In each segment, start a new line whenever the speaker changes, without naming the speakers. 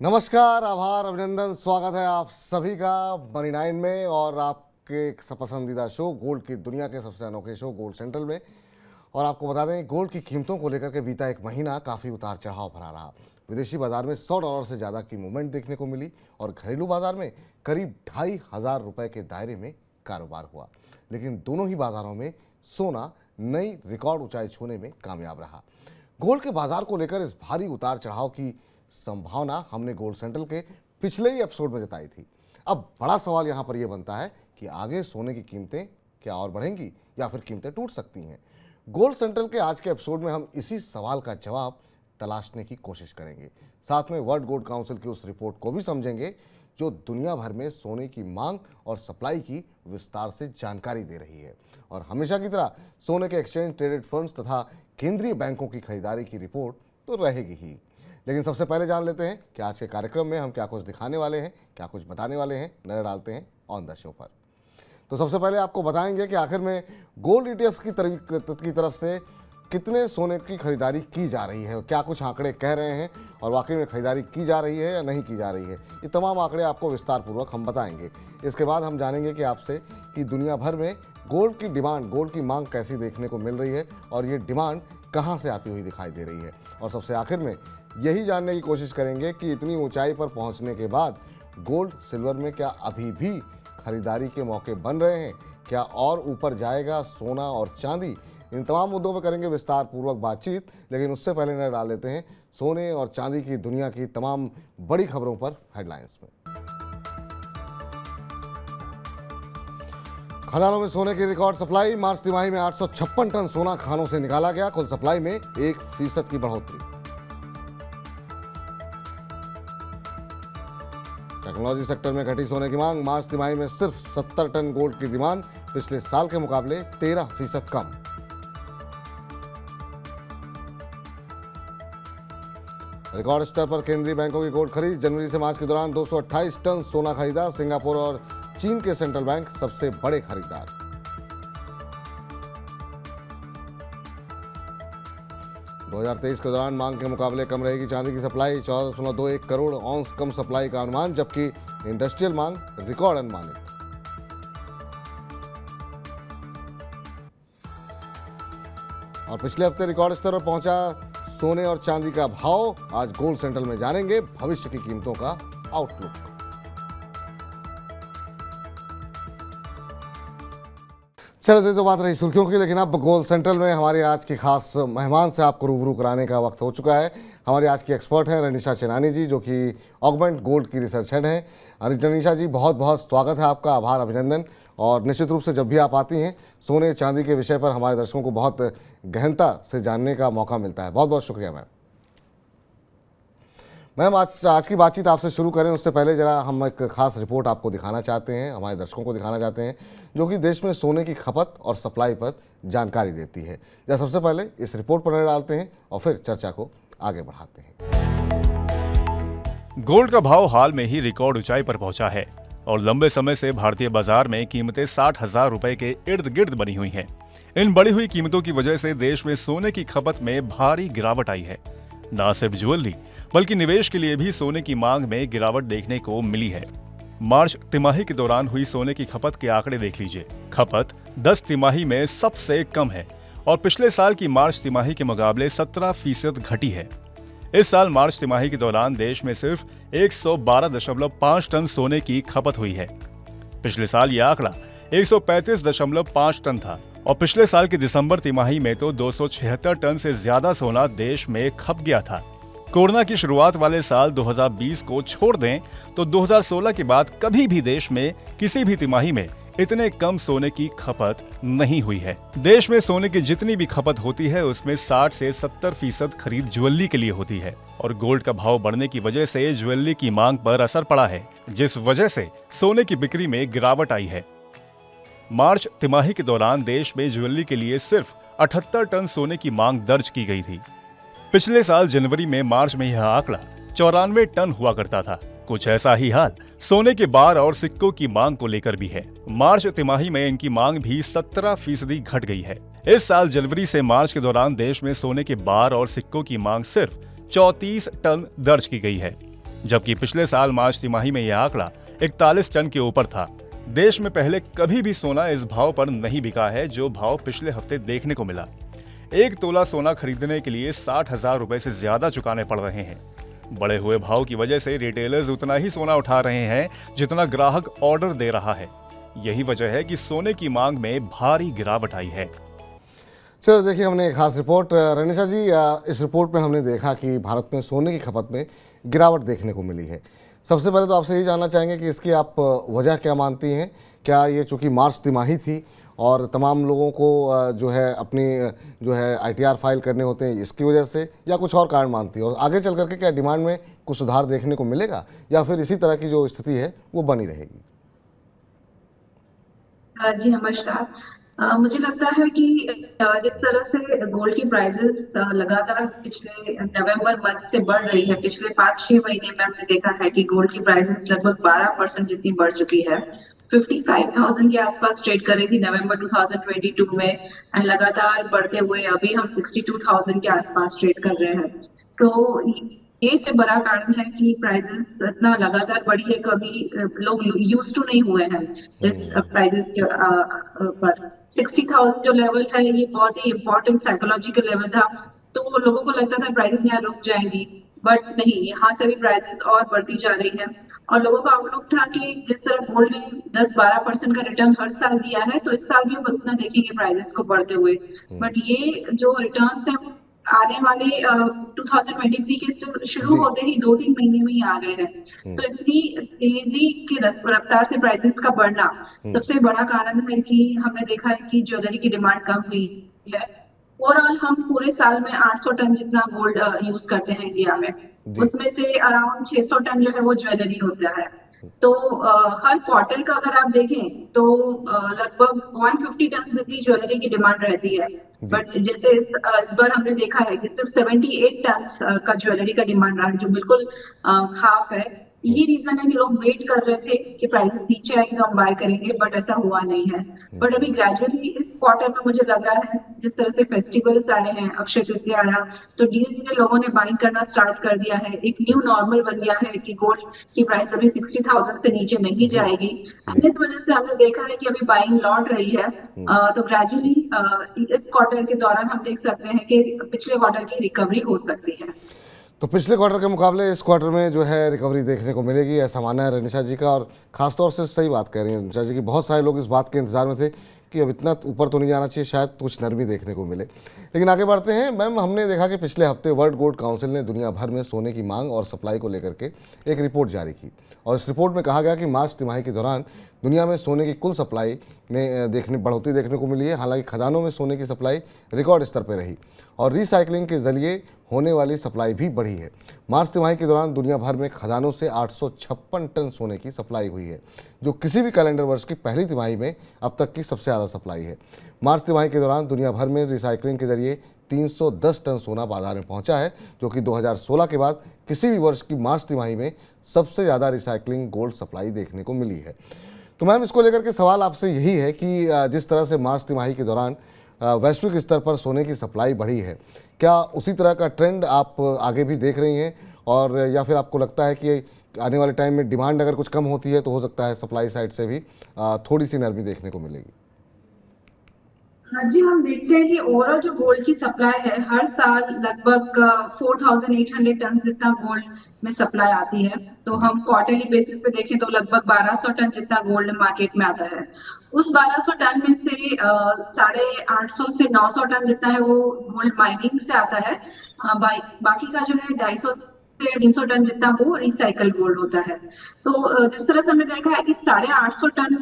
नमस्कार, आभार, अभिनंदन, स्वागत है आप सभी का मनी 9 में और आपके पसंदीदा शो गोल्ड की दुनिया के सबसे अनोखे शो गोल्ड सेंट्रल में। और आपको बता दें, गोल्ड की कीमतों को लेकर के बीता एक महीना काफ़ी उतार चढ़ाव भरा रहा। विदेशी बाजार में $100 से ज़्यादा की मूवमेंट देखने को मिली और घरेलू बाजार में करीब 2,500 रुपये के दायरे में कारोबार हुआ। लेकिन दोनों ही बाजारों में सोना नई रिकॉर्ड ऊंचाई छूने में कामयाब रहा। गोल्ड के बाजार को लेकर इस भारी उतार चढ़ाव की संभावना हमने गोल्ड सेंट्रल के पिछले ही एपिसोड में जताई थी। अब बड़ा सवाल यहाँ पर यह बनता है कि आगे सोने की कीमतें क्या और बढ़ेंगी या फिर कीमतें टूट सकती हैं। गोल्ड सेंट्रल के आज के एपिसोड में हम इसी सवाल का जवाब तलाशने की कोशिश करेंगे। साथ में वर्ल्ड गोल्ड काउंसिल की उस रिपोर्ट को भी समझेंगे जो दुनिया भर में सोने की मांग और सप्लाई की विस्तार से जानकारी दे रही है। और हमेशा की तरह सोने के एक्सचेंज ट्रेडेड फंड्स तथा केंद्रीय बैंकों की खरीदारी की रिपोर्ट तो रहेगी ही। लेकिन सबसे पहले जान लेते हैं कि आज के कार्यक्रम में हम क्या कुछ दिखाने वाले हैं, क्या कुछ बताने वाले हैं। नजर डालते हैं ऑन द शो पर। तो सबसे पहले आपको बताएंगे कि आखिर में गोल्ड ईटीएफ्स की तरफ से कितने सोने की खरीदारी की जा रही है, क्या कुछ आंकड़े कह रहे हैं और वाकई में खरीदारी की जा रही है या नहीं की जा रही है। ये तमाम आंकड़े आपको विस्तार पूर्वक हम बताएंगे। इसके बाद हम जानेंगे कि आपसे कि दुनिया भर में गोल्ड की डिमांड, गोल्ड की मांग कैसी देखने को मिल रही है और ये डिमांड कहाँ से आती हुई दिखाई दे रही है। और सबसे आखिर में यही जानने की कोशिश करेंगे कि इतनी ऊंचाई पर पहुंचने के बाद गोल्ड सिल्वर में क्या अभी भी खरीदारी के मौके बन रहे हैं, क्या और ऊपर जाएगा सोना और चांदी। इन तमाम मुद्दों पर करेंगे विस्तार पूर्वक बातचीत। लेकिन उससे पहले नजर डाल लेते हैं सोने और चांदी की दुनिया की तमाम बड़ी खबरों पर हेडलाइंस में। खदानों में सोने की रिकॉर्ड सप्लाई। मार्च तिमाही में 856 टन सोना खानों से निकाला गया। कुल सप्लाई में 1% की बढ़ोतरी। टेक्नोलॉजी सेक्टर में घटी सोने की मांग। मार्च तिमाही में सिर्फ 70 टन गोल्ड की डिमांड, पिछले साल के मुकाबले 13% कम। रिकॉर्ड स्तर पर केंद्रीय बैंकों की गोल्ड खरीद। जनवरी से मार्च के दौरान 228 टन सोना खरीदा। सिंगापुर और चीन के सेंट्रल बैंक सबसे बड़े खरीदार। दो 2023 के दौरान मांग के मुकाबले कम रहेगी चांदी की सप्लाई। 14.21 करोड़ औंस कम सप्लाई का अनुमान, जबकि इंडस्ट्रियल मांग रिकॉर्ड अनुमानित। और पिछले हफ्ते रिकॉर्ड स्तर पर पहुंचा सोने और चांदी का भाव। आज गोल्ड सेंट्रल में जानेंगे भविष्य की कीमतों का आउटलुक। चलो, तो बात रही सुर्खियों की, लेकिन अब गोल्ड सेंट्रल में हमारे आज की खास मेहमान से आपको रूबरू कराने का वक्त हो चुका है। हमारी आज की एक्सपर्ट हैं रनीशा चेनानी जी, जो कि ऑगमेंट गोल्ड की रिसर्च हेड हैं। रनीशा जी, बहुत बहुत स्वागत है आपका, आभार, अभिनंदन। और निश्चित रूप से जब भी आप आती हैं सोने चांदी के विषय पर हमारे दर्शकों को बहुत गहनता से जानने का मौका मिलता है। बहुत बहुत शुक्रिया मैम। मैम, आज की बातचीत आपसे शुरू करें उससे पहले जरा हम एक खास रिपोर्ट आपको दिखाना चाहते हैं, हमारे दर्शकों को दिखाना चाहते हैं, जो कि देश में सोने की खपत और सप्लाई पर जानकारी देती है। या सबसे पहले इस रिपोर्ट पर नजर डालते हैं और फिर चर्चा को आगे बढ़ाते हैं।
गोल्ड का भाव हाल में ही रिकॉर्ड ऊंचाई पर पहुंचा है और लंबे समय से भारतीय बाजार में कीमतें 60,000 रुपए के इर्द गिर्द बनी हुई हैं। इन बढ़ी हुई कीमतों की वजह से देश में सोने की खपत में भारी गिरावट आई है। न सिर्फ ज्वेलरी बल्कि निवेश के लिए भी सोने की मांग में गिरावट देखने को मिली है। मार्च तिमाही के दौरान हुई सोने की खपत के आंकड़े देख लीजिए। खपत 10 तिमाही में सबसे कम है और पिछले साल की मार्च तिमाही के मुकाबले 17% घटी है। इस साल मार्च तिमाही के दौरान देश में सिर्फ 112.5 टन सोने की खपत हुई है। पिछले साल यह आंकड़ा 135.5 टन था और पिछले साल के दिसंबर तिमाही में तो 276 टन से ज्यादा सोना देश में खप गया था। कोरोना की शुरुआत वाले साल 2020 को छोड़ दें तो 2016 के बाद कभी भी देश में किसी भी तिमाही में इतने कम सोने की खपत नहीं हुई है। देश में सोने की जितनी भी खपत होती है उसमें 60 से 70% खरीद ज्वेलरी के लिए होती है और गोल्ड का भाव बढ़ने की वजह से ज्वेलरी की मांग पर असर पड़ा है, जिस वजह से सोने की बिक्री में गिरावट आई है। मार्च तिमाही के दौरान देश में ज्वेलरी के लिए सिर्फ 78 टन सोने की मांग दर्ज की गई थी। पिछले साल जनवरी में मार्च में यह आंकड़ा 94 टन हुआ करता था। कुछ ऐसा ही हाल सोने के बार और सिक्कों की मांग को लेकर भी है। मार्च तिमाही में इनकी मांग भी 17% घट गई है। इस साल जनवरी से मार्च के दौरान देश में सोने के बार और सिक्कों की मांग सिर्फ 34 टन दर्ज की गई है। जबकि पिछले साल मार्च तिमाही में यह आंकड़ा 41 टन के ऊपर था। देश में पहले कभी भी सोना इस भाव पर नहीं बिका है जो भाव पिछले हफ्ते देखने को मिला। 1 तोला सोना खरीदने के लिए 60,000 रुपए से ज्यादा चुकाने पड़ रहे हैं। बढ़े हुए भाव की वजह से रिटेलर्स उतना ही सोना उठा रहे हैं जितना ग्राहक ऑर्डर दे रहा है। यही वजह है कि सोने की मांग में भारी गिरावट आई है।
चलो देखिए, हमने एक खास रिपोर्ट रनिशा जी, इस रिपोर्ट में हमने देखा कि भारत में सोने की खपत में गिरावट देखने को मिली है। सबसे पहले तो आपसे ये जानना चाहेंगे कि इसकी आप वजह क्या मानती हैं? क्या ये चूँकि मार्च तिमाही थी और तमाम लोगों को जो है अपनी जो है ITR फाइल करने होते हैं, इसकी वजह से, या कुछ और कारण मानती है? और आगे चल करके क्या डिमांड में कुछ सुधार देखने को मिलेगा या फिर इसी तरह की जो स्थिति है वो बनी रहेगी?
जी नमस्कार। मुझे लगता है कि जिस तरह से गोल्ड की प्राइसेस लगातार पिछले नवंबर मंथ से बढ़ रही है, पिछले 5-6 महीने में हमने देखा है कि गोल्ड की प्राइसेस लगभग 12% जितनी बढ़ चुकी है। 55,000 के आसपास ट्रेड कर रही थी नवंबर 2022 में एंड लगातार बढ़ते हुए अभी हम 62,000 के आसपास ट्रेड कर रहे हैं। तो ये से बड़ा कारण है कि प्राइसेस इतना लगातार बढ़ी है, कभी लोग यूज टू नहीं हुए हैं इस प्राइसेस के पर। 60,000 जो लेवल है ये बहुत ही इम्पोर्टेंट साइकोलॉजिकल लेवल था, तो लोगों को लगता था प्राइसेस यहाँ रुक जाएंगी, बट नहीं, यहाँ से भी प्राइसेस और बढ़ती जा रही है। और लोगों का आउटलुक था कि जिस तरह गोल्ड ने 10-12% का रिटर्न हर साल दिया है, तो इस साल भी हम उतना देखेंगे प्राइसेस को बढ़ते हुए। बट ये जो रिटर्न्स है वो आने वाले 2023 के शुरू होते ही 2-3 महीने में ही आ गए हैं। तो इतनी तेजी की रफ्तार से प्राइसेस का बढ़ना सबसे बड़ा कारण है कि हमने देखा है कि ज्वेलरी की डिमांड कम हुई है। ओवरऑल हम पूरे साल में 800 टन जितना गोल्ड यूज करते हैं इंडिया में, उसमें से अराउंड 600 टन जो है वो ज्वेलरी होता है। तो हर क्वार्टर का अगर आप देखें तो लगभग 150 टन जितनी ज्वेलरी की डिमांड रहती है। बट जैसे इस बार हमने देखा है कि सिर्फ 78 टन का ज्वेलरी का डिमांड रहा है, जो बिल्कुल हाफ है। ये रीजन है कि लोग वेट कर रहे थे कि प्राइसेस नीचे आएंगे तो हम बाय करेंगे, बट ऐसा हुआ नहीं है। बट अभी ग्रेजुअली इस क्वार्टर में मुझे लग रहा है, जिस तरह से फेस्टिवल्स आए हैं, अक्षय तृतीया आया, तो धीरे धीरे लोगों ने बाइंग करना स्टार्ट कर दिया है। एक न्यू नॉर्मल बन गया है कि गोल्ड की प्राइस अभी 60,000 से नीचे नहीं जाएगी। इस वजह से हमने देखा है कि अभी बाइंग लौट रही है। तो ग्रेजुअली इस क्वार्टर के दौरान हम देख सकते हैं कि पिछले क्वार्टर की रिकवरी हो सकती है।
तो पिछले क्वार्टर के मुकाबले इस क्वार्टर में जो है रिकवरी देखने को मिलेगी, ऐसा मानना है रनिशा जी का। और खासतौर से सही बात कह रही हैं रनिशा जी की, बहुत सारे लोग इस बात के इंतजार में थे कि अब इतना ऊपर तो नहीं जाना चाहिए, शायद कुछ नरमी देखने को मिले। लेकिन आगे बढ़ते हैं। मैम, हमने देखा कि पिछले हफ्ते वर्ल्ड गोल्ड काउंसिल ने दुनिया भर में सोने की मांग और सप्लाई को लेकर के एक रिपोर्ट जारी की, और इस रिपोर्ट में कहा गया कि मार्च तिमाही के दौरान दुनिया में सोने की कुल सप्लाई में बढ़ोतरी देखने को मिली है। हालांकि खदानों में सोने की सप्लाई रिकॉर्ड स्तर पर रही और रिसाइकलिंग के जरिए होने वाली सप्लाई भी बढ़ी है। मार्च तिमाही के दौरान दुनिया भर में खदानों से 856 टन सोने की सप्लाई हुई है, जो किसी भी कैलेंडर वर्ष की पहली तिमाही में अब तक की सबसे ज़्यादा सप्लाई है। मार्च तिमाही के दौरान दुनिया भर में रिसाइकलिंग के जरिए 310 टन सोना बाजार में पहुंचा है, जो कि 2016 के बाद किसी भी वर्ष की मार्च तिमाही में सबसे ज़्यादा रिसाइकलिंग गोल्ड सप्लाई देखने को मिली है। तो मैम, इसको लेकर के सवाल आपसे यही है कि जिस तरह से मार्च तिमाही के दौरान वैश्विक स्तर पर सोने की सप्लाई बढ़ी है, क्या उसी तरह का ट्रेंड आप आगे भी देख रही हैं, और या फिर आपको लगता है कि आने वाले टाइम में डिमांड अगर कुछ कम होती है तो हो सकता है सप्लाई साइड से भी थोड़ी सी नरमी देखने को मिलेगी?
हाँ जी, हम देखते हैं कि ओवरऑल जो गोल्ड की सप्लाई है, हर साल लगभग 4,800 टन जितना गोल्ड में सप्लाई आती है। तो हम क्वार्टरली बेसिस पे देखें तो लगभग 1,200 टन जितना गोल्ड मार्केट में आता है। उस 1,200 टन में से 850 से 900 टन जितना है वो गोल्ड माइनिंग से आता है। बाकी का जो है 250 से 300 टन जितना वो रिसाइकल गोल्ड होता है। तो जिस तरह से हमने देखा है कि 850 टन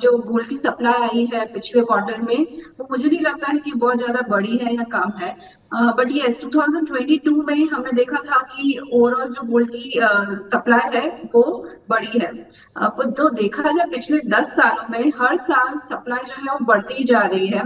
जो गोल्ड की सप्लाई आई है पिछले क्वार्टर में, वो मुझे नहीं लगता है कि बहुत ज्यादा बड़ी है या कम है। बट ये 2022 में हमने देखा था कि ओवरऑल जो गोल्ड की सप्लाई है वो बड़ी है। तो देखा जाए पिछले 10 सालों में हर साल सप्लाई जो है वो बढ़ती जा रही है।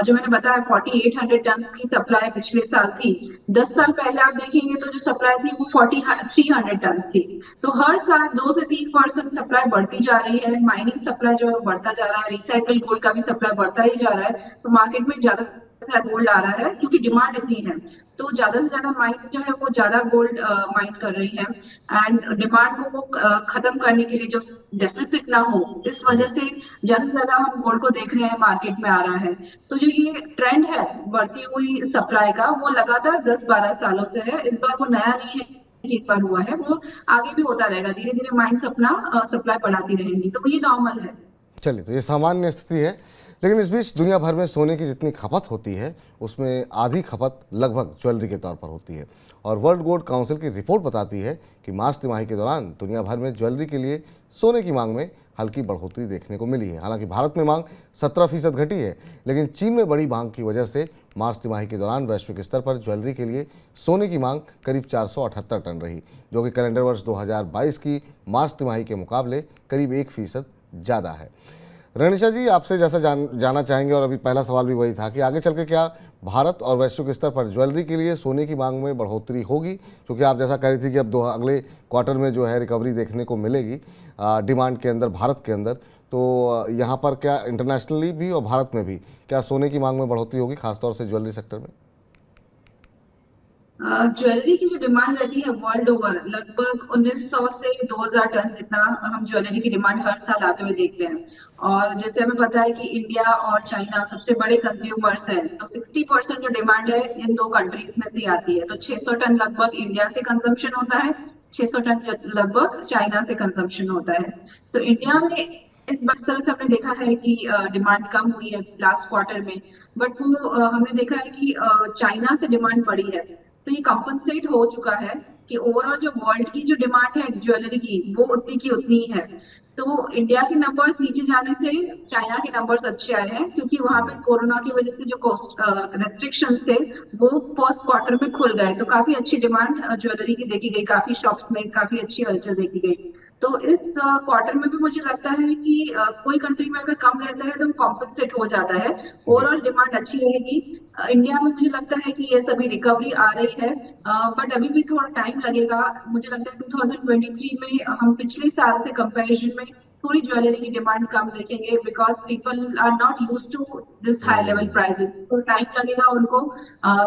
जो मैंने बताया 4,800 टन की सप्लाई पिछले साल थी। 10 साल पहले आप देखेंगे तो जो सप्लाई थी वो 4,300 टन थी। तो हर साल 2 से 3% सप्लाई बढ़ती जा रही है। माइनिंग सप्लाई जो है बढ़ता जा रहा है, रिसाइकल गोल्ड का भी सप्लाई बढ़ता ही जा रहा है। तो मार्केट में ज्यादा ज्यादा गोल्ड आ रहा है क्योंकि डिमांड इतनी है। तो ज्यादा से ज्यादा माइंस जो है वो ज्यादा गोल्ड माइन कर रही है, एंड डिमांड को वो खत्म करने के लिए जो डेफिसिट ना हो, इस वजह
जी।
से ज्यादा से ज्यादा हम गोल्ड को देख रहे हैं मार्केट में आ रहा है। तो जो ये ट्रेंड है बढ़ती हुई सप्लाई का, वो लगातार 10-12 सालों से है। इस बार वो नया नहीं है कि इस बार हुआ है, वो आगे भी होता रहेगा। धीरे धीरे माइंस अपना सप्लाई बढ़ाती रहेंगी, तो ये नॉर्मल है।
चलिए, तो ये सामान्य स्थिति है। लेकिन इस बीच दुनिया भर में सोने की जितनी खपत होती है उसमें आधी खपत लगभग ज्वेलरी के तौर पर होती है। और वर्ल्ड गोल्ड काउंसिल की रिपोर्ट बताती है कि मार्च तिमाही के दौरान दुनिया भर में ज्वेलरी के लिए सोने की मांग में हल्की बढ़ोतरी देखने को मिली है। हालांकि भारत में मांग 17% घटी है, लेकिन चीन में बड़ी मांग की वजह से मार्च तिमाही के दौरान वैश्विक स्तर पर ज्वेलरी के लिए सोने की मांग करीब 478 टन रही, जो कि कैलेंडर वर्ष 2022 की मार्च तिमाही के मुकाबले करीब 1% ज़्यादा है। रनिशा जी, आपसे जैसा जाना चाहेंगे, और अभी पहला सवाल भी वही था कि आगे चल के क्या भारत और वैश्विक स्तर पर ज्वेलरी के लिए सोने की मांग में बढ़ोतरी होगी, क्योंकि आप जैसा कह रही थी कि अब अगले क्वार्टर में जो है रिकवरी देखने को मिलेगी डिमांड के अंदर, भारत के अंदर। तो यहाँ पर क्या इंटरनेशनली भी और भारत में भी क्या सोने की मांग में बढ़ोतरी होगी, खासतौर से ज्वेलरी सेक्टर में?
ज्वेलरी की जो डिमांड रहती है वर्ल्ड ओवर, लगभग 1900 से 2000 टन जितना हम ज्वेलरी की डिमांड हर साल आते हुए देखते हैं। और जैसे हमें पता है कि इंडिया और चाइना सबसे बड़े कंज्यूमर्स हैं, तो 60% जो डिमांड है इन दो कंट्रीज में से आती है। तो 600 टन लगभग इंडिया से कंजम्पशन होता है, 600 टन लगभग चाइना से कंजम्पशन होता है। तो इंडिया में इस बार इस तरह से हमने देखा है कि डिमांड कम हुई है लास्ट क्वार्टर में, बट वो हमने देखा है कि चाइना से डिमांड बढ़ी है। तो ये कंपनसेट हो चुका है कि ओवरऑल जो वर्ल्ड की जो डिमांड है ज्वेलरी की, वो उतनी की उतनी ही है। तो इंडिया के नंबर्स नीचे जाने से चाइना के नंबर्स अच्छे आए हैं, क्योंकि वहां पे कोरोना की वजह से जो कॉस्ट रेस्ट्रिक्शंस थे वो फर्स्ट क्वार्टर में खुल गए, तो काफी अच्छी डिमांड ज्वेलरी की देखी गई, काफी शॉप्स में काफी अच्छी हलचल देखी गई। तो इस क्वार्टर में भी मुझे लगता है कि कोई कंट्री में अगर कम रहता है तो कॉम्पनसेट हो जाता है,
जी।
ओवरऑल डिमांड अच्छी रहेगी। इंडिया में मुझे लगता है कि ये सभी रिकवरी आ रही है, बट अभी भी थोड़ा टाइम लगेगा। मुझे लगता है 2023 में हम पिछले साल से कंपैरिजन में थोड़ी ज्वेलरी की डिमांड कम देखेंगे, because people are not use to this high level prices. तो टाइम लगेगा उनको,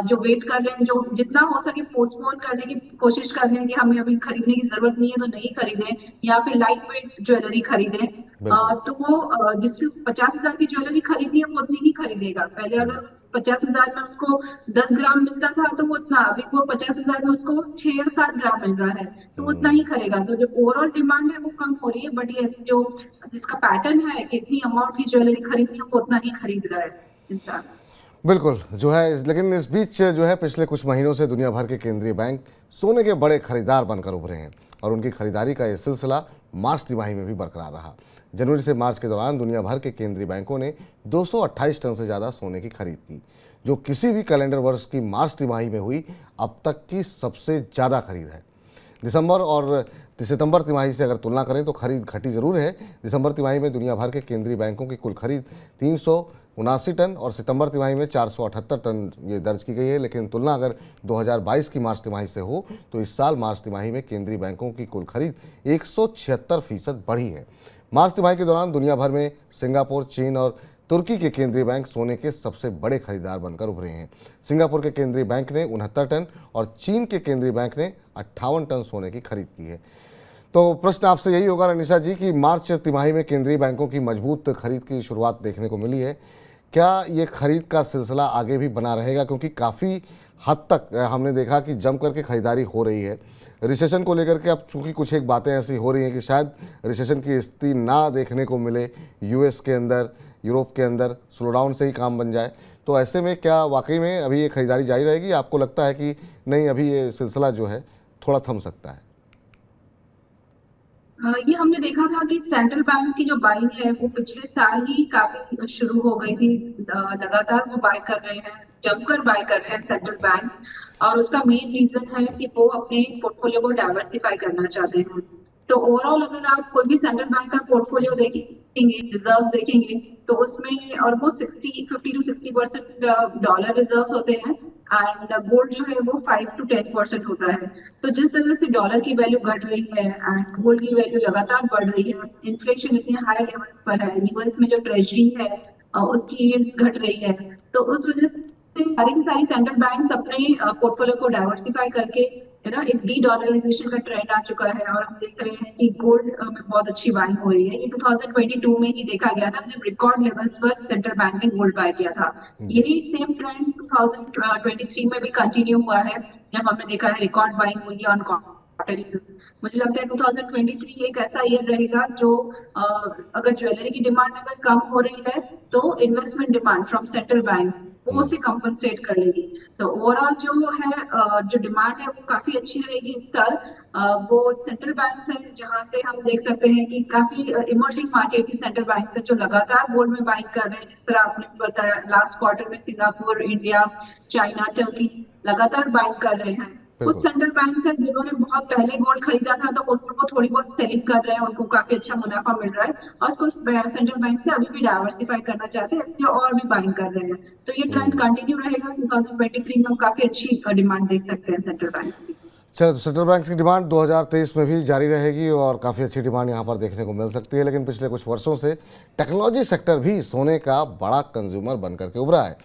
जो वेट कर रहे हैं, जो जितना हो सके पोस्टपोन करने की कोशिश कर रहे हैं कि हमें अभी खरीदने की जरूरत नहीं है तो नहीं खरीदें, या फिर लाइट वेट ज्वेलरी खरीदें।
बिल्कुल।
तो वो जिसको 50,000 की ज्वेलरी खरीदनी है वो उतनी ही खरीदेगा। पहले अगर 50,000 में उसको 10 ग्राम मिलता था तो वो उतना, अभी वो 50,000 में उसको 6 या 7 ग्राम मिल रहा है, तो उतना ही खरीदेगा। तो जो ओवरऑल डिमांड है वो कम हो रही है, बट ये जो जिसका पैटर्न है कितनी अमाउंट की ज्वेलरी खरीदनी है वो उतना ही खरीद रहा है इंसान।
बिल्कुल जो है, लेकिन इस बीच जो है पिछले कुछ महीनों से दुनिया भर के केंद्रीय बैंक सोने के बड़े खरीदार बनकर उभरे हैं, और उनकी खरीदारी का ये सिलसिला मार्च तिमाही में भी बरकरार रहा। जनवरी से मार्च के दौरान दुनिया भर के केंद्रीय बैंकों ने 228 टन से ज़्यादा सोने की खरीद की, जो किसी भी कैलेंडर वर्ष की मार्च तिमाही में हुई अब तक की सबसे ज़्यादा खरीद है। दिसंबर और सितंबर तिमाही से अगर तुलना करें तो खरीद घटी जरूर है। दिसंबर तिमाही में दुनिया भर के केंद्रीय बैंकों की कुल खरीद 379 टन और सितंबर तिमाही में 478 टन ये दर्ज की गई है। लेकिन तुलना अगर 2022 की मार्च तिमाही से हो तो इस साल मार्च तिमाही में केंद्रीय बैंकों की कुल खरीद 176% बढ़ी है। मार्च तिमाही के दौरान दुनिया भर में सिंगापुर, चीन और तुर्की के केंद्रीय बैंक सोने के सबसे बड़े खरीदार बनकर उभरे हैं। सिंगापुर के केंद्रीय बैंक ने 69 टन और चीन के केंद्रीय बैंक ने 58 टन सोने की खरीद की है। तो प्रश्न आपसे यही होगा रनिशा जी कि मार्च तिमाही में केंद्रीय बैंकों की मजबूत खरीद की शुरुआत देखने को मिली है, क्या ये खरीद का सिलसिला आगे भी बना रहेगा? क्योंकि काफ़ी हद तक हमने देखा कि जम करके खरीदारी हो रही है। रिसेशन को लेकर के अब चूँकि कुछ एक बातें ऐसी हो रही हैं कि शायद रिसेशन की स्थिति ना देखने को मिले, यूएस के अंदर, यूरोप के अंदर स्लोडाउन से ही काम बन जाए। तो ऐसे में क्या वाकई में अभी ये खरीदारी जारी रहेगी? आपको लगता है कि नहीं, अभी ये सिलसिला जो है थोड़ा थम सकता है?
ये हमने देखा था कि सेंट्रल बैंक की जो बाइंग है वो पिछले साल ही काफी शुरू हो गई थी। लगातार वो बाय कर रहे हैं, जमकर बाय कर रहे हैं सेंट्रल बैंक, और उसका मेन रीजन है कि वो अपने पोर्टफोलियो को डाइवर्सिफाई करना चाहते हैं। तो ओवरऑल अगर आप कोई भी सेंट्रल बैंक का पोर्टफोलियो देखेंगे, रिजर्व्स देखेंगे, तो उसमें ऑलमोस्ट 50 to 60% डॉलर रिजर्व्स होते हैं, एंड गोल्ड जो है वो 5 to 10% होता है। तो जिस तरह से डॉलर की वैल्यू घट रही है एंड गोल्ड की वैल्यू लगातार बढ़ रही है, इन्फ्लेशन इतने हाई लेवल्स पर है, यूएस में जो ट्रेजरी है उसकी यील्ड्स घट रही है, तो उस वजह से सारी की सारी सेंट्रल बैंक्स अपने पोर्टफोलियो को डाइवर्सिफाई करके एक डी डॉलराइजेशन का ट्रेंड आ चुका है और हम देख रहे हैं कि गोल्ड में बहुत अच्छी बाइंग हो रही है। ये 2022 में ही देखा गया था जब रिकॉर्ड लेवल्स पर सेंट्रल बैंक ने गोल्ड बाय किया था।
जी।
यही सेम ट्रेंड 2023 में भी कंटिन्यू हुआ है जब हमने देखा है रिकॉर्ड बाइंग हुई है ऑन क्वार्टरली बेसिस। मुझे लगता है 2023 एक ऐसा ईयर रहेगा जो अगर ज्वेलरी की डिमांड अगर कम हो रही है तो investment demand from central banks वो उसे कंपनसेट कर लेगी। तो ओवरऑल जो है जो डिमांड है वो काफी अच्छी रहेगी इस साल। वो सेंट्रल बैंक है जहां से हम देख सकते हैं कि काफी इमर्जिंग मार्केट की सेंट्रल बैंक है जो लगातार गोल्ड में बाइंग कर रहे हैं। जिस तरह आपने बताया लास्ट क्वार्टर में सिंगापुर, इंडिया, चाइना, टर्की लगातार बाइंग कर रहे हैं। कुछ
बिल्कुल।
सेंट्रल बैंक है जिन्होंने बहुत पहले गोल्ड खरीदा था तो उसमें वो थोड़ी बहुत सेलिंग कर रहे हैं, उनको काफी अच्छा मुनाफा मिल रहा है। और कुछ सेंट्रल बैंक से अभी भी डाइवर्सिफाई करना चाहते हैं इसलिए और भी बाइंग कर रहे हैं। तो ये ट्रेंड कंटिन्यू रहेगा। 2023 में हम काफी अच्छी डिमांड देख सकते हैं सेंट्रल बैंक की।
चलो, सेंट्रल बैंक की डिमांड 2023 में भी जारी रहेगी और काफ़ी अच्छी डिमांड यहाँ पर देखने को मिल सकती है। लेकिन पिछले कुछ वर्षों से टेक्नोलॉजी सेक्टर भी सोने का बड़ा कंज्यूमर बन करके उभरा है।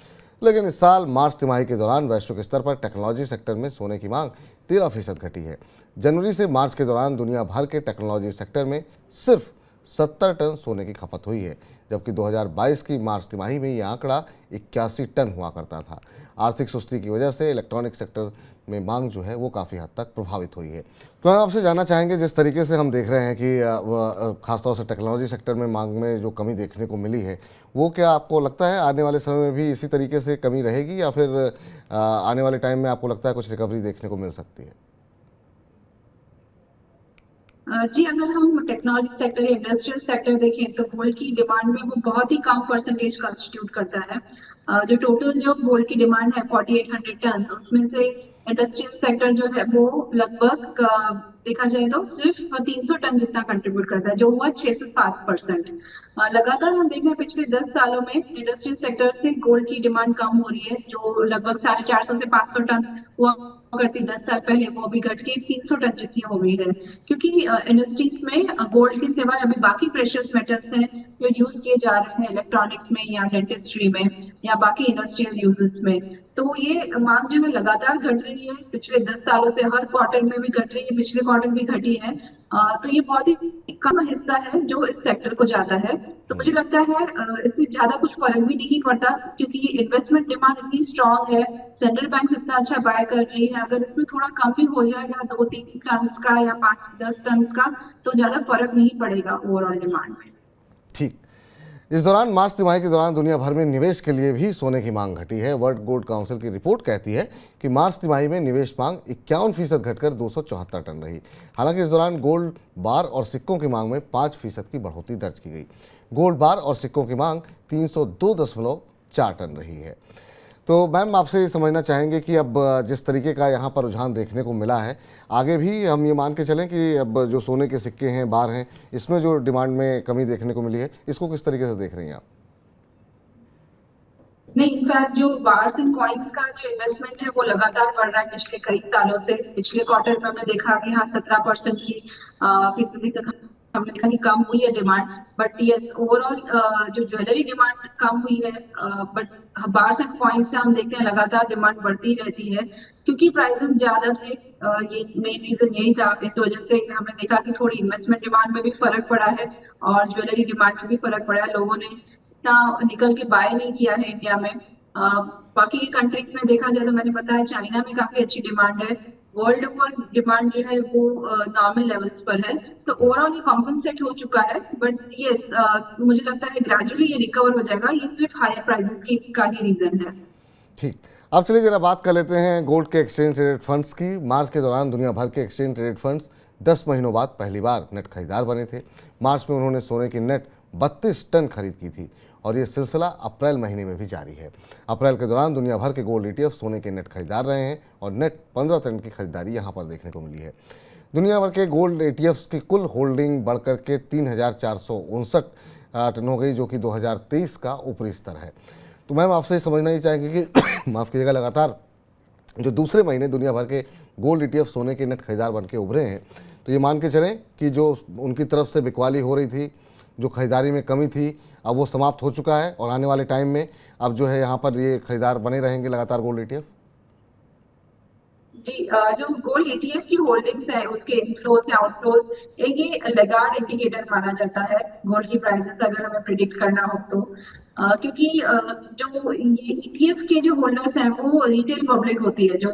लेकिन इस साल मार्च तिमाही के दौरान वैश्विक स्तर पर टेक्नोलॉजी सेक्टर में सोने की मांग 13% घटी है। जनवरी से मार्च के दौरान दुनिया भर के टेक्नोलॉजी सेक्टर में सिर्फ 70 टन सोने की खपत हुई है, जबकि 2022 की मार्च तिमाही में यह आंकड़ा 81 टन हुआ करता था। आर्थिक सुस्ती की वजह से इलेक्ट्रॉनिक सेक्टर में मांग जो है वो काफ़ी हद तक प्रभावित हुई है। तो हम आपसे जानना चाहेंगे, जिस तरीके से हम देख रहे हैं कि खासतौर से टेक्नोलॉजी सेक्टर में मांग में जो कमी देखने को मिली है, वो क्या आपको लगता है आने वाले समय में भी इसी तरीके से कमी रहेगी या फिर आने वाले टाइम में आपको लगता है कुछ रिकवरी देखने को मिल सकती है?
जी, अगर हम टेक्नोलॉजी सेक्टर या इंडस्ट्रियल सेक्टर देखें तो गोल्ड की डिमांड में वो बहुत ही कम परसेंटेज कंस्टिट्यूट करता है। जो टोटल जो गोल्ड की डिमांड है 4800 टन, उसमें से इंडस्ट्रियल सेक्टर जो है वो लगभग देखा जाए तो सिर्फ 300 टन जितना कंट्रीब्यूट करता है, जो हुआ 6 से 7%। लगातार हम देख रहे हैं पिछले 10 सालों में इंडस्ट्रियल सेक्टर से गोल्ड की डिमांड कम हो रही है, जो लगभग 450 से 500 टन हुआ करती 10 साल पहले, वो अभी घट के 300 टन जितनी हो गई है। क्योंकि इंडस्ट्रीज में गोल्ड के सिवाय अभी बाकी प्रेशियस मेटल्स हैं जो यूज किए जा रहे हैं इलेक्ट्रॉनिक्स में या डेंटिस्ट्री में या बाकी इंडस्ट्रियल यूजेस में। तो ये मांग जो है लगातार घट रही है पिछले 10 सालों से, हर क्वार्टर में भी घट रही है, पिछले क्वार्टर भी घटी है। तो ये बहुत ही कम हिस्सा है जो इस सेक्टर को जाता है। तो मुझे लगता है इससे ज्यादा कुछ फर्क भी नहीं पड़ता क्योंकि इन्वेस्टमेंट डिमांड इतनी स्ट्रांग है, सेंट्रल बैंक इतना अच्छा बाय कर रही है। अगर इसमें थोड़ा कम भी हो जाएगा 2-3 टन का या 5-10 टन का तो ज्यादा फर्क नहीं पड़ेगा ओवरऑल डिमांड में।
ठीक। इस दौरान मार्च तिमाही के दौरान दुनिया भर में निवेश के लिए भी सोने की मांग घटी है। वर्ल्ड गोल्ड काउंसिल की रिपोर्ट कहती है कि मार्च तिमाही में निवेश मांग 51% घटकर 274 टन रही। हालांकि इस दौरान गोल्ड बार और सिक्कों की मांग में 5% की बढ़ोतरी दर्ज की गई। गोल्ड बार और सिक्कों की मांग 302.4 टन रही है। तो मैम, आपसे ये समझना चाहेंगे कि अब जिस तरीके का यहाँ पर रुझान देखने को मिला है, आगे भी हम ये मान के चलें कि अब जो सोने के सिक्के हैं, बार हैं, इसमें जो डिमांड में कमी देखने को मिली है, इसको किस तरीके से देख रही हैं आप?
नहीं, इनफैक्ट जो बार्स एंड कॉइन्स का जो इन्वेस्टमेंट है वो लगातार बढ़ रहा है पिछले कई सालों से। पिछले क्वार्टर में हमने देखा कि हाँ 17% की फीसदी तक हमने देखा कि कम हुई है डिमांड। बट यस, ओवरऑल जो ज्वेलरी डिमांड कम हुई है, बट बार्स एंड कॉइन्स से हम देखते हैं लगातार डिमांड बढ़ती रहती है क्योंकि प्राइसेस ज्यादा थे। ये मेन रीजन यही था। इस वजह से हमने देखा कि थोड़ी इन्वेस्टमेंट डिमांड में भी फर्क पड़ा है और ज्वेलरी डिमांड में भी फर्क पड़ा है। लोगों ने इतना निकल के बाय नहीं किया है इंडिया में। बाकी कंट्रीज में देखा जाए तो मैंने बताया चाइना में काफी अच्छी डिमांड है। वर्ल्ड ओवर डिमांड जो है वो नॉर्मल लेवल्स पर है। तो ओवरऑल ये कॉम्पनसेट हो चुका है। बट यस, मुझे लगता है ग्रेजुअली ये रिकवर हो जाएगा। ये सिर्फ हायर प्राइसेस की का ही रीजन है।
ठीक। अब चलिए जरा बात कर लेते हैं गोल्ड के एक्सचेंज ट्रेडेड फंड्स की। मार्च के दौरान दुनिया भर के एक्सचेंज ट्रेडेड फंड्स 10 महीनों बाद पहली बार नेट खरीदार बने थे। मार्च में उन्होंने सोने की नेट 32 टन खरीद की थी और ये सिलसिला अप्रैल महीने में भी जारी है। अप्रैल के दौरान दुनिया भर के गोल्ड ETF सोने के नेट खरीदार रहे हैं और नेट 15 टन की खरीदारी यहाँ पर देखने को मिली है। दुनिया भर के गोल्ड ETFs की कुल होल्डिंग बढ़कर के 3,459 टन हो गई, जो कि 2023 का ऊपरी स्तर है। तो मैम, आपसे समझना ही चाहेंगे कि माफ़ कीजिएगा, लगातार जो दूसरे महीने दुनिया भर के गोल्ड ETF सोने के नेट खरीदार बन के उभरे हैं, तो ये मान के चलें कि जो उनकी तरफ से बिकवाली हो रही थी, जो खरीदारी में कमी थी अब वो समाप्त हो चुका है और आने वाले टाइम में अब जो है यहाँ पर ये खरीदार बने रहेंगे लगातार गोल्ड ETF?
जी, जो गोल्ड ETF की होल्डिंग्स है उसके इनफ्लोज या आउटफ्लोज एक ये लगार्ड इंडिकेटर माना जाता है गोल्ड की प्राइसेस अगर हमें प्रिडिक्ट करना हो तो क्योंकि जो ये ETF के जो होल्डर्स हैं वो रिटेल पब्लिक होती है जो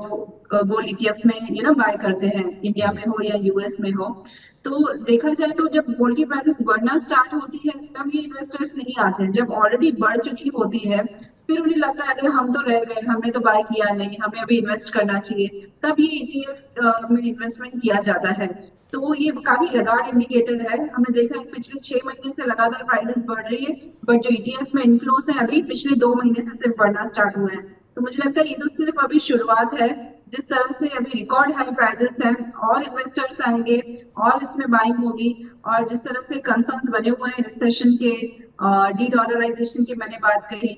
गोल्ड ETFs में बाय करते हैं, इंडिया में हो या US में हो। तो देखा जाए तो जब गोल्ड की प्राइसेस बढ़ना स्टार्ट होती है तब ये इन्वेस्टर्स नहीं आते हैं। जब ऑलरेडी बढ़ चुकी होती है फिर उन्हें लगता है अगर हम तो रह गए, हमने तो बाय किया नहीं, हमें अभी इन्वेस्ट करना चाहिए, तब ये ETF में इन्वेस्टमेंट किया जाता है। तो ये काफी लगातार इंडिकेटर है। हमने देखा है पिछले 6 महीने से लगातार प्राइसेस बढ़ रही है, बट जो ETF में इन्फ्लोस है अभी पिछले 2 महीने से सिर्फ बढ़ना स्टार्ट हुए हैं। तो मुझे लगता है ये तो सिर्फ अभी शुरुआत है। जिस तरह से अभी रिकॉर्ड हाई प्राइसेस हैं और इन्वेस्टर्स आएंगे और इसमें बाइंग होगी, और जिस तरह से कंसर्न्स बने हुए हैं रिसेशन के, डी डॉलराइजेशन की मैंने बात कही,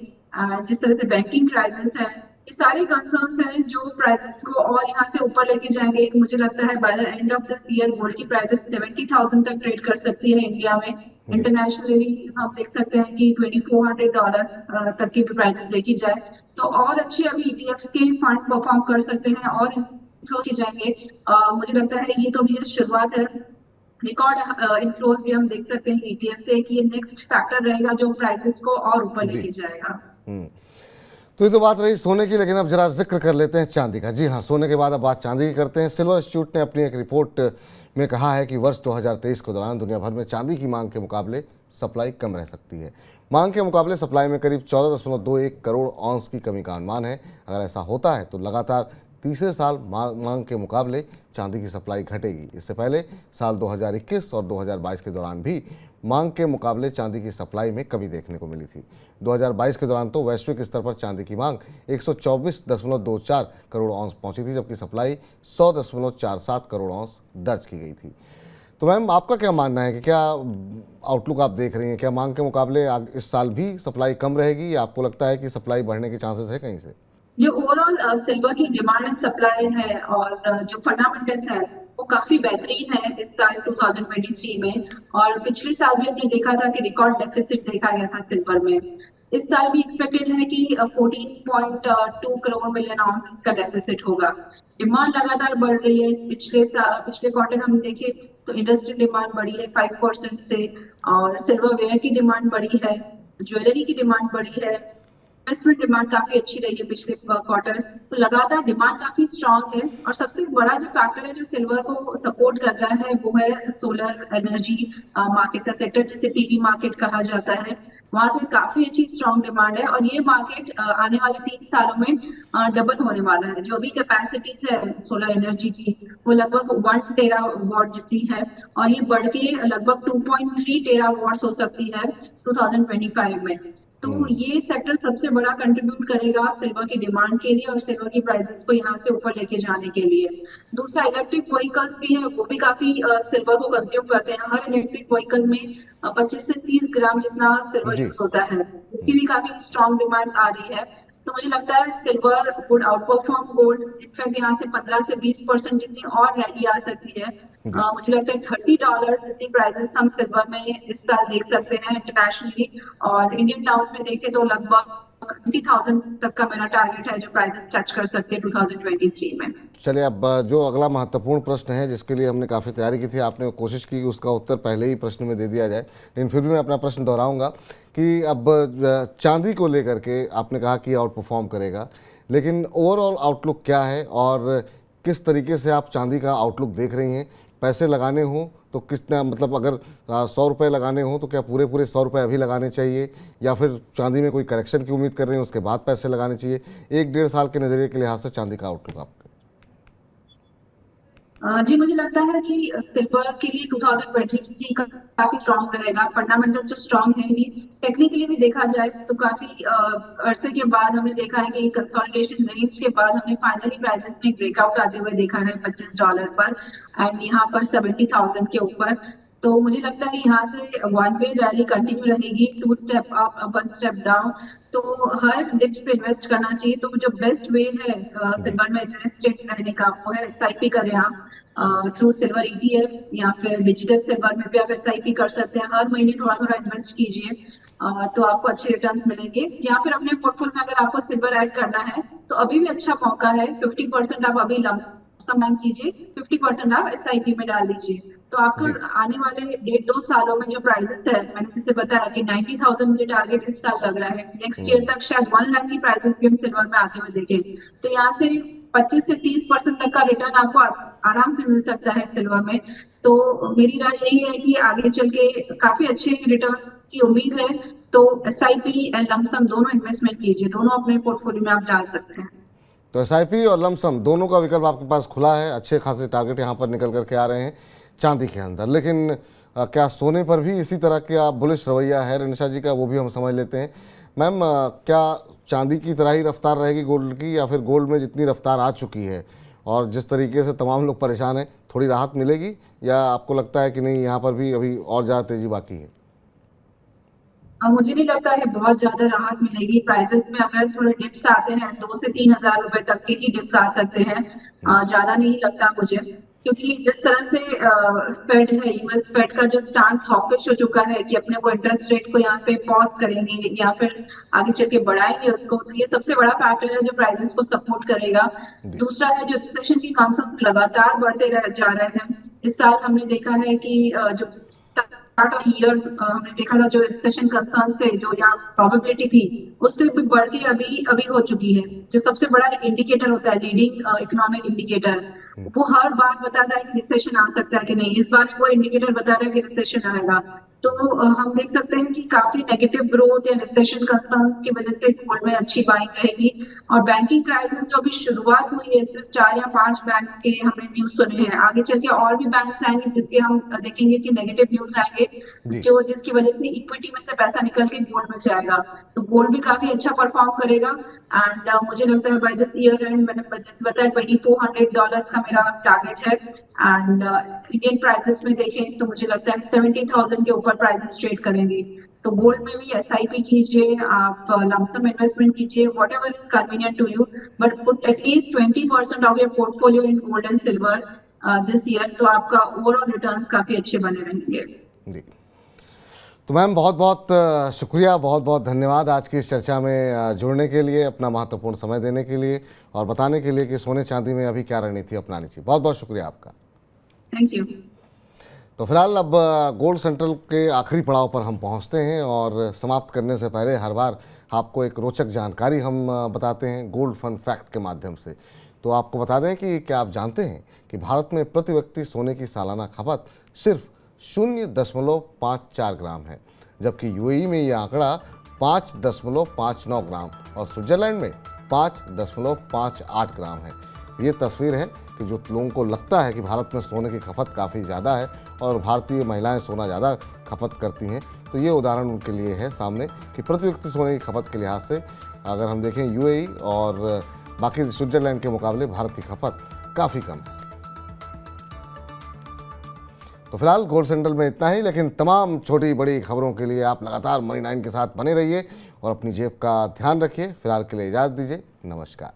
जिस तरह से बैंकिंग क्राइसिस है, ये सारे कंसर्न्स हैं जो प्राइसेस को और यहाँ से ऊपर लेके जाएंगे। मुझे लगता है by the end of this year gold की प्राइसेस 70,000 तक ट्रेड कर सकती है इंडिया में। इंटरनेशनली हम देख सकते हैं कि $2,400 तक की प्राइसेस देखी जाए तो और अच्छे अभी ETFs के फंड परफॉर्म कर सकते हैं और इन्फ्लो की जाएंगे। मुझे लगता है ये तो भी शुरुआत है। रिकॉर्ड इन्फ्लोज भी हम देख सकते हैं ETF से कि ये नेक्स्ट फैक्टर रहेगा जो प्राइसेस को और ऊपर लेके जाएगा।
तो ये तो बात रही सोने की, लेकिन अब जरा जिक्र कर लेते हैं चांदी का। जी हाँ, सोने के बाद अब बात चांदी की करते हैं। सिल्वर इंस्टीट्यूट ने अपनी एक रिपोर्ट में कहा है कि वर्ष 2023 के दौरान दुनिया भर में चांदी की मांग के मुकाबले सप्लाई कम रह सकती है। मांग के मुकाबले सप्लाई में करीब 14.21 करोड़ औंस की कमी का अनुमान है। अगर ऐसा होता है तो लगातार तीसरे साल मांग के मुकाबले चांदी की सप्लाई घटेगी। इससे पहले साल 2021 और 2022 के दौरान भी मांग के मुकाबले चांदी की सप्लाई में कमी देखने को मिली थी। 2022 के दौरान तो वैश्विक स्तर पर चांदी की मांग 124.24 करोड़ औंस पहुंची थी, जबकि सप्लाई 100.47 करोड़ औंस दर्ज की गई थी। तो मैम, आपका क्या मानना है कि क्या आउटलुक आप देख रही हैं? क्या मांग के मुकाबले इस साल भी सप्लाई कम रहेगी या आपको लगता है कि सप्लाई बढ़ने के चांसेस है कहीं से?
जो ओवरऑल सिल्वर की डिमांड एंड सप्लाई है और जो फंडामेंटल्स है वो काफी बेहतरीन है इस साल 2023 में। और पिछले साल भी हमने देखा था कि रिकॉर्ड डेफिसिट देखा गया था सिल्वर में। इस साल भी एक्सपेक्टेड है कि 14.2 करोड़ मिलियन आउंसेस का डेफिसिट होगा। डिमांड लगातार बढ़ रही है। पिछले क्वार्टर हम देखें तो इंडस्ट्रियल डिमांड बढ़ी है 5% से, और सिल्वर वेयर की डिमांड बढ़ी है, ज्वेलरी की डिमांड बढ़ी है, इन्वेस्टमेंट डिमांड काफी अच्छी रही है पिछले क्वार्टर। तो लगातार डिमांड काफी स्ट्रांग है। और सबसे बड़ा जो फैक्टर है जो सिल्वर को सपोर्ट कर रहा है वो है सोलर एनर्जी मार्केट का सेक्टर, जिसे PV मार्केट कहा जाता है। वहां से काफी अच्छी स्ट्रांग डिमांड है और ये मार्केट आने वाले 3 सालों में डबल होने वाला है। जो भी कैपेसिटीज है सोलर एनर्जी की वो लगभग 1 टेरावाट जितनी है और ये बढ़ के लगभग 2.3 टेरावाट हो सकती है 2025 में। तो ये सेक्टर सबसे बड़ा कंट्रीब्यूट करेगा सिल्वर की डिमांड के लिए और सिल्वर की प्राइसेस को यहाँ से ऊपर लेके जाने के लिए। दूसरा, इलेक्ट्रिक व्हीकल्स भी है, वो भी काफी सिल्वर को कंज्यूम करते हैं। हर इलेक्ट्रिक व्हीकल में 25 से 30 ग्राम जितना सिल्वर यूज होता है, उसकी भी काफी स्ट्रॉन्ग डिमांड आ रही है। तो मुझे लगता है silver would outperform gold. In fact यहाँ से 15 से 20% जितनी और रैली आ सकती है। मुझे लगता है $30 जितनी प्राइसेस हम सिल्वर में इस साल देख सकते हैं इंटरनेशनली, और इंडियन टर्म्स में देखें तो लगभग 20,000 तक का मेरा टारगेट है जो प्राइसेस टच कर सकते हैं 2023 में।
चलिए, अब जो अगला महत्वपूर्ण प्रश्न है जिसके लिए हमने काफ़ी तैयारी की थी, आपने कोशिश की कि उसका उत्तर पहले ही प्रश्न में दे दिया जाए, लेकिन फिर भी मैं अपना प्रश्न दोहराऊंगा कि अब चांदी को लेकर के आपने कहा कि आउट परफॉर्म करेगा, लेकिन ओवरऑल आउटलुक क्या है और किस तरीके से आप चांदी का आउटलुक देख रही हैं? पैसे लगाने हों तो कितना, मतलब अगर 100 रुपये लगाने हों तो क्या पूरे 100 रुपये अभी लगाने चाहिए, या फिर चांदी में कोई करेक्शन की उम्मीद कर रहे हैं उसके बाद पैसे लगाने चाहिए? 1-1.5 साल के नज़रिए के लिहाज से चांदी का आउटलुक आपका?
जी, मुझे लगता है कि सिल्वर के लिए 2023 का काफी स्ट्रांग रहेगा। फंडामेंटल्स जो स्ट्रांग है ही, टेक्निकली भी देखा जाए तो काफी अरसे के बाद हमने देखा है कि कंसोलिडेशन रेंज के बाद हमने फाइनली प्राइसेस में ब्रेकआउट आते हुए देखा है $25 पर, एंड यहाँ पर 70,000 के ऊपर। तो मुझे लगता है यहाँ से 1 वे रैली कंटिन्यू रहेगी, 2 स्टेप अप 1 स्टेप डाउन। तो हर डिप्स पे इन्वेस्ट करना चाहिए। तो जो बेस्ट वे है सिल्वर में इन्वेस्टेड रहने का वो है SIP करें आप। थ्रू सिल्वर ETFs या फिर डिजिटल सिल्वर में भी आप SIP कर सकते हैं। हर महीने थोड़ा थोड़ा इन्वेस्ट कीजिए, तो आपको अच्छे रिटर्न्स मिलेंगे। या फिर अपने पोर्टफोलियो में अगर आपको सिल्वर ऐड करना है तो अभी भी अच्छा मौका है। 50% आप अभी लमसम बैंक कीजिए, 50% आप SIP में डाल दीजिए। तो आपको
जी
आने वाले 1.5-2 सालों में जो प्राइजेस है, मैंने जैसे बताया कि 90,000 मुझे टारगेट इस साल लग रहा है। नेक्स्ट ईयर तक शायद 1 लाख की प्राइजेस भी हम सिल्वर में आते हुए देखें। तो यहाँ से 25 से 30% तक का रिटर्न आपको आराम से मिल सकता है सिल्वर में। तो मेरी राय यही है कि आगे चल के काफी अच्छे रिटर्न्स की उम्मीद है। तो SIP एंड लमसम दोनों इन्वेस्टमेंट कीजिए, दोनों अपने पोर्टफोलियो में आप डाल सकते हैं।
तो SIP और लमसम दोनों का विकल्प आपके पास खुला है। अच्छे खासे टारगेट यहाँ पर निकल करके आ रहे हैं चांदी के अंदर। लेकिन क्या सोने पर भी इसी तरह का बुलिश रवैया है निशा जी का, वो भी हम समझ लेते हैं। मैम, क्या चांदी की तरह ही रफ्तार रहेगी गोल्ड की, या फिर गोल्ड में जितनी रफ्तार आ चुकी है और जिस तरीके से तमाम लोग परेशान हैं, थोड़ी राहत मिलेगी, या आपको लगता है कि नहीं यहाँ पर भी अभी और ज़्यादा तेज़ी बाकी है?
मुझे नहीं लगता है बहुत ज्यादा राहत मिलेगी प्राइसेस में। अगर थोड़े डिप्स आते हैं 2 से 3 हजार रुपए तक के ही डिप्स आ सकते हैं, ज्यादा नहीं लगता मुझे। क्योंकि जिस तरह से फेड है, US फेड का जो स्टांस हॉकिश हो चुका है कि अपने वो इंटरेस्ट रेट को यहाँ पे पॉज करेंगे या फिर आगे चल के बढ़ाएंगे उसको, तो ये सबसे बड़ा फैक्टर है जो प्राइसेस को सपोर्ट करेगा।
जी
दूसरा है जो रिसेशन की कंसर्न्स लगातार बढ़ते जा रहे हैं। इस साल हमने देखा है कि जो स्टार्ट ऑफ ईयर हमने देखा था जो रिसेशन कंसर्न्स थे, जो यहाँ प्रोबेबिलिटी थी, उससे भी बढ़ के अभी अभी हो चुकी है। जो सबसे बड़ा इंडिकेटर होता है, लीडिंग इकोनॉमिक इंडिकेटर, वो हर बार बताता है कि रिसेशन आ सकता है कि नहीं। इस बार वो इंडिकेटर बता रहा है कि रिसेशन आएगा। तो हम देख सकते हैं कि काफी नेगेटिव ग्रोथ या रिसेशन कंसर्न्स की वजह से गोल्ड में अच्छी बाइंग रहेगी। और बैंकिंग क्राइसिस जो अभी शुरुआत हुई है, सिर्फ 4 या 5 बैंक्स के हमने न्यूज सुने हैं। आगे चल के और भी बैंक्स आएंगे जिसके हम देखेंगे कि नेगेटिव न्यूज आएंगे,
जी
जो जिसकी वजह से इक्विटी में से पैसा निकल के गोल्ड में जाएगा। तो गोल्ड भी काफी अच्छा परफॉर्म करेगा। एंड मुझे लगता है बाय दिस ईयर एंड, मैंने जैसे बताया, $2400 का मेरा टारगेट है। एंड इंडियन प्राइसेस में देखें तो मुझे लगता है 70,000 के ऊपर प्राइसेस ट्रेड करेंगे। तो गोल्ड में भी SIP कीजिए, आप लमसम इन्वेस्टमेंट कीजिए, whatever is convenient to you, but put at least 20% of your portfolio in gold and silver this year. तो आपका ओवरऑल रिटर्न्स काफी अच्छे बने रहेंगे।
जी। तो मैम, बहुत बहुत शुक्रिया, बहुत बहुत धन्यवाद आज की इस चर्चा में जुड़ने के लिए, अपना महत्वपूर्ण समय देने के लिए और बताने के लिए कि सोने चांदी में अभी क्या रणनीति अपनानी चाहिए। बहुत बहुत शुक्रिया आपका।
Thank you.
तो फिलहाल अब गोल्ड सेंट्रल के आखिरी पड़ाव पर हम पहुंचते हैं और समाप्त करने से पहले हर बार आपको एक रोचक जानकारी हम बताते हैं गोल्ड फन फैक्ट के माध्यम से। तो आपको बता दें कि क्या आप जानते हैं कि भारत में प्रति व्यक्ति सोने की सालाना खपत सिर्फ 0.54 ग्राम है, जबकि UAE में यह आंकड़ा 5.59 ग्राम और स्विट्जरलैंड में 5.58 ग्राम है। ये तस्वीर है कि जो लोगों को लगता है कि भारत में सोने की खपत काफ़ी ज़्यादा है और भारतीय महिलाएं सोना ज़्यादा खपत करती हैं, तो ये उदाहरण उनके लिए है सामने कि प्रति व्यक्ति सोने की खपत के लिहाज से अगर हम देखें UAE और बाकी स्विट्जरलैंड के मुकाबले भारत की खपत काफ़ी कम है। तो फिलहाल गोल्ड सेंट्रल में इतना ही, लेकिन तमाम छोटी बड़ी खबरों के लिए आप लगातार मनी 9 के साथ बने रहिए और अपनी जेब का ध्यान रखिए। फिलहाल के लिए इजाज़त दीजिए। नमस्कार।